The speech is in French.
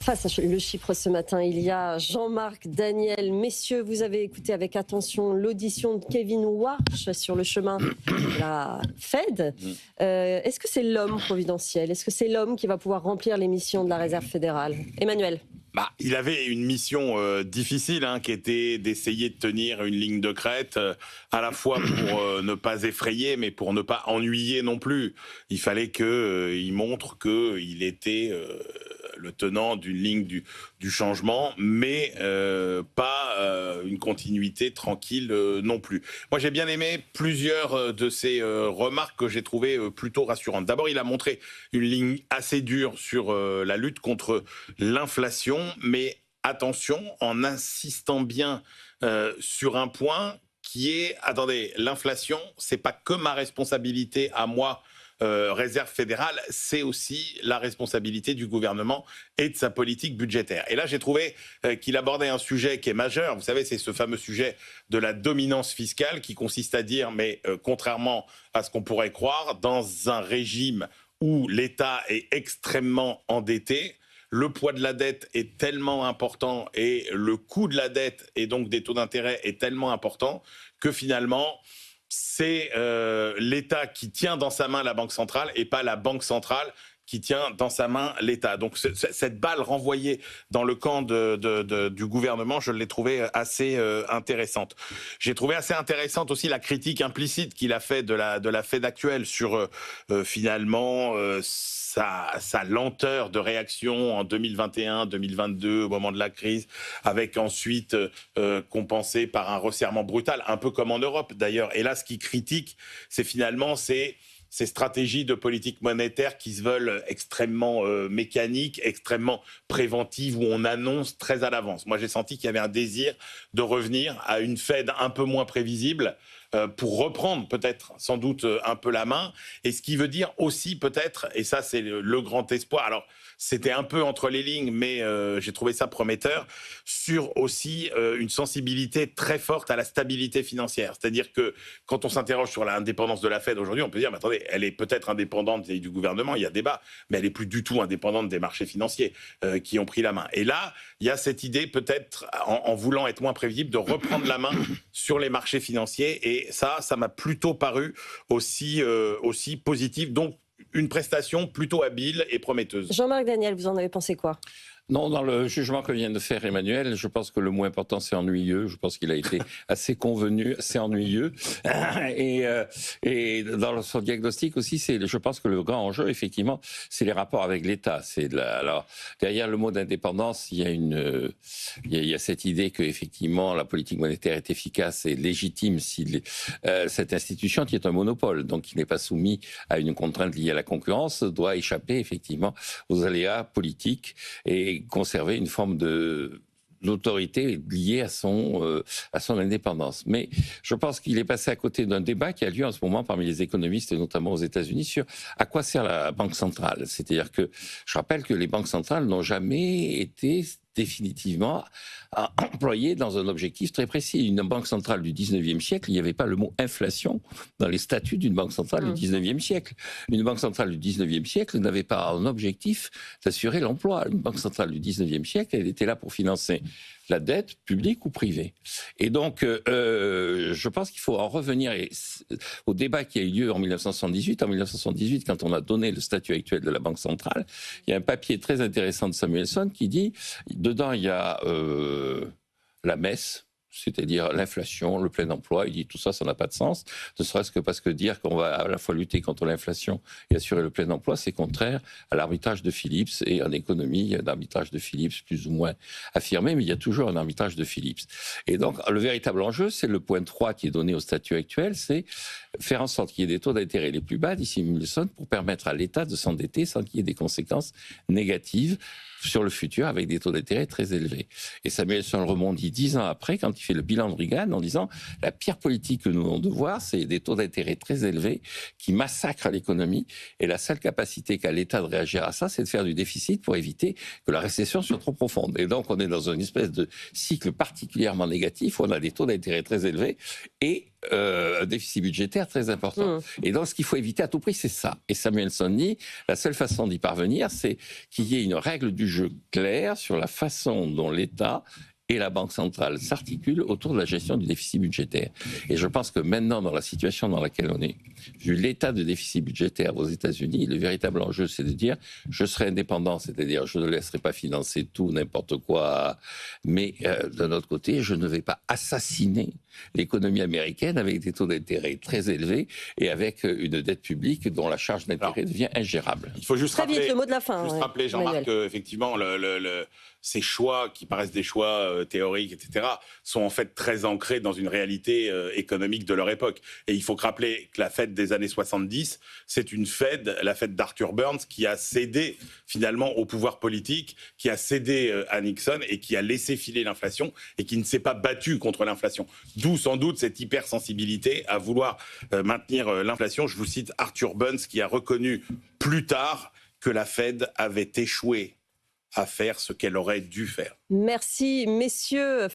Face à le chiffre ce matin, il y a Jean-Marc Daniel. Messieurs, vous avez écouté avec attention l'audition de Kevin Warsh sur le chemin de la Fed. Est-ce que c'est l'homme providentiel? Est-ce que c'est l'homme qui va pouvoir remplir les missions de la Réserve fédérale? Emmanuel? Il avait une mission difficile, qui était d'essayer de tenir une ligne de crête, à la fois pour ne pas effrayer, mais pour ne pas ennuyer non plus. Il fallait qu'il montre qu'il était le tenant d'une ligne du changement, mais pas une continuité tranquille non plus. Moi, j'ai bien aimé plusieurs de ses remarques que j'ai trouvées plutôt rassurantes. D'abord, il a montré une ligne assez dure sur la lutte contre l'inflation, mais attention, en insistant bien sur un point qui est, attendez, l'inflation, c'est pas que ma responsabilité à moi, Réserve fédérale, c'est aussi la responsabilité du gouvernement et de sa politique budgétaire. Et là, j'ai trouvé qu'il abordait un sujet qui est majeur. Vous savez, c'est ce fameux sujet de la dominance fiscale qui consiste à dire, mais contrairement à ce qu'on pourrait croire, dans un régime où l'État est extrêmement endetté, le poids de la dette est tellement important et le coût de la dette et donc des taux d'intérêt est tellement important que finalement, c'est l'État qui tient dans sa main la Banque centrale et pas la Banque centrale qui tient dans sa main l'État. Donc cette balle renvoyée dans le camp du gouvernement, je l'ai trouvée assez intéressante. J'ai trouvé assez intéressante aussi la critique implicite qu'il a fait de la Fed actuelle sur finalement sa lenteur de réaction en 2021, 2022, au moment de la crise, avec ensuite compensé par un resserrement brutal, un peu comme en Europe d'ailleurs. Et là, ce qu'il critique, c'est finalement ces stratégies de politique monétaire qui se veulent extrêmement mécaniques, extrêmement préventives, où on annonce très à l'avance. Moi, j'ai senti qu'il y avait un désir de revenir à une Fed un peu moins prévisible, pour reprendre peut-être, sans doute, un peu la main. Et ce qui veut dire aussi peut-être, et ça c'est le grand espoir, alors c'était un peu entre les lignes, mais j'ai trouvé ça prometteur, sur aussi une sensibilité très forte à la stabilité financière. C'est-à-dire que quand on s'interroge sur l'indépendance de la Fed aujourd'hui, on peut dire, mais attendez, elle est peut-être indépendante du gouvernement, il y a débat, mais elle n'est plus du tout indépendante des marchés financiers qui ont pris la main. Et là, il y a cette idée peut-être, en voulant être moins prévisible, de reprendre la main sur les marchés financiers. Et ça m'a plutôt paru aussi positif. Donc, une prestation plutôt habile et prometteuse. Jean-Marc Daniel, vous en avez pensé quoi? Non, dans le jugement que vient de faire Emmanuel, je pense que le mot important, c'est ennuyeux. Je pense qu'il a été assez convenu, assez ennuyeux. Et dans son diagnostic aussi, je pense que le grand enjeu, effectivement, c'est les rapports avec l'État. Alors, derrière le mot d'indépendance, il y a cette idée que, effectivement, la politique monétaire est efficace et légitime si cette institution, qui est un monopole, donc qui n'est pas soumis à une contrainte liée à la concurrence, doit échapper, effectivement, aux aléas politiques et conserver une forme d'autorité liée à son indépendance. Mais je pense qu'il est passé à côté d'un débat qui a lieu en ce moment parmi les économistes, notamment aux États-Unis, sur à quoi sert la Banque centrale. C'est-à-dire que je rappelle que les banques centrales n'ont jamais été définitivement employées dans un objectif très précis. Une banque centrale du 19e siècle, il n'y avait pas le mot inflation dans les statuts d'une banque centrale du 19e siècle. Une banque centrale du 19e siècle n'avait pas un objectif d'assurer l'emploi. Une banque centrale du 19e siècle, elle était là pour financer la dette publique ou privée. Et donc, je pense qu'il faut en revenir au débat qui a eu lieu en 1978. En 1978, quand on a donné le statut actuel de la Banque centrale, il y a un papier très intéressant de Samuelson qui dit, dedans il y a la messe, c'est-à-dire l'inflation, le plein emploi. Il dit tout ça, ça n'a pas de sens, ne serait-ce que parce que dire qu'on va à la fois lutter contre l'inflation et assurer le plein emploi, c'est contraire à l'arbitrage de Phillips. Et en économie, il y a un arbitrage de Phillips plus ou moins affirmé, mais il y a toujours un arbitrage de Phillips. Et donc, le véritable enjeu, c'est le point 3 qui est donné au statut actuel, c'est faire en sorte qu'il y ait des taux d'intérêt les plus bas d'ici 2000 pour permettre à l'État de s'endetter sans qu'il y ait des conséquences négatives sur le futur avec des taux d'intérêt très élevés. Et Samuelson rebondit 10 ans après quand il fait le bilan de Reagan en disant la pire politique que nous devons devoir, c'est des taux d'intérêt très élevés qui massacrent l'économie et la seule capacité qu'a l'État de réagir à ça, c'est de faire du déficit pour éviter que la récession soit trop profonde. Et donc on est dans une espèce de cycle particulièrement négatif où on a des taux d'intérêt très élevés et un déficit budgétaire très important. Et donc, ce qu'il faut éviter à tout prix, c'est ça. Et Samuelson dit, la seule façon d'y parvenir, c'est qu'il y ait une règle du jeu claire sur la façon dont l'État et la Banque centrale s'articulent autour de la gestion du déficit budgétaire. Et je pense que maintenant, dans la situation dans laquelle on est, vu l'état de déficit budgétaire aux États-Unis, le véritable enjeu, c'est de dire je serai indépendant, c'est-à-dire je ne laisserai pas financer tout, n'importe quoi, mais d'un autre côté, je ne vais pas assassiner l'économie américaine avec des taux d'intérêt très élevés et avec une dette publique dont la charge d'intérêt devient ingérable. Il faut juste Très rappeler, vite, le mot de la fin. rappeler Jean-Marc, qu'effectivement, ces choix qui paraissent des choix théoriques, etc., sont en fait très ancrés dans une réalité économique de leur époque. Et il faut rappeler que la Fed des années 70, c'est une Fed, la Fed d'Arthur Burns, qui a cédé finalement au pouvoir politique, qui a cédé à Nixon et qui a laissé filer l'inflation et qui ne s'est pas battu contre l'inflation. D'où sans doute cette hypersensibilité à vouloir maintenir l'inflation. Je vous cite Arthur Burns qui a reconnu plus tard que la Fed avait échoué à faire ce qu'elle aurait dû faire. Merci, messieurs.